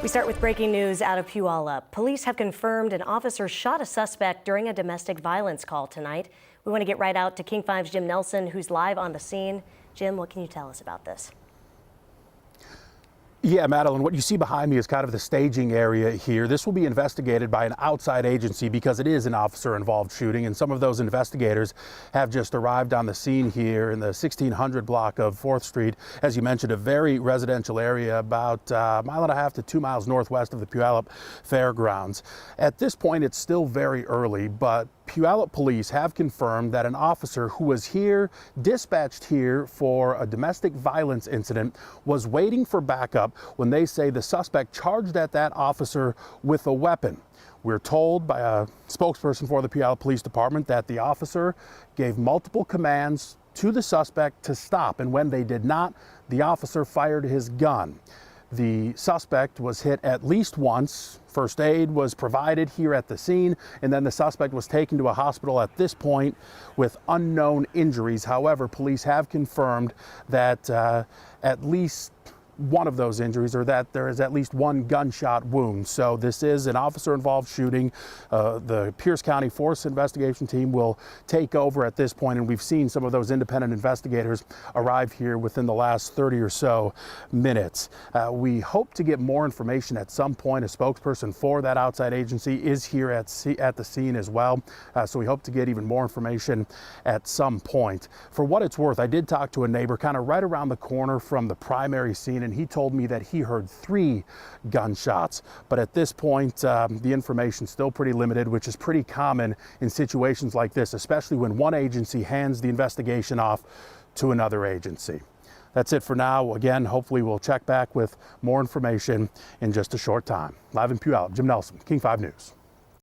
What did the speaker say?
We start with breaking news out of Puyallup. Police have confirmed an officer shot a suspect during a domestic violence call tonight. We want to get right out to King 5's Jim Nelson, who's live on the scene. Jim, what can you tell us about this? Yeah, Madeline, what you see behind me is kind of the staging area here. This will be investigated by an outside agency because it is an officer-involved shooting, and some of those investigators have just arrived on the scene here in the 1600 block of 4th Street. As you mentioned, a very residential area about a mile and a half to 2 miles northwest of the Puyallup Fairgrounds. At this point, it's still very early, but Puyallup police have confirmed that an officer who was here, dispatched here for a domestic violence incident, was waiting for backup when they say the suspect charged at that officer with a weapon. We're told by a spokesperson for the Puyallup Police Department that the officer gave multiple commands to the suspect to stop, and when they did not, the officer fired his gun. The suspect was hit at least once. First aid was provided here at the scene, and then the suspect was taken to a hospital at this point with unknown injuries. However, police have confirmed that at least one of those injuries, or that there is at least one gunshot wound. So this is an officer-involved shooting. The Pierce County Force Investigation Team will take over at this point, and we've seen some of those independent investigators arrive here within the last 30 or so minutes. We hope to get more information at some point. A spokesperson for that outside agency is here at the scene as well, so we hope to get even more information at some point. For what it's worth, I did talk to a neighbor kind of right around the corner from the primary scene, and he told me that he heard 3 gunshots. But at this point, the information's still pretty limited, which is pretty common in situations like this, especially when one agency hands the investigation off to another agency. That's it for now. Again, hopefully we'll check back with more information in just a short time. Live in Puyallup, Jim Nelson, King 5 News.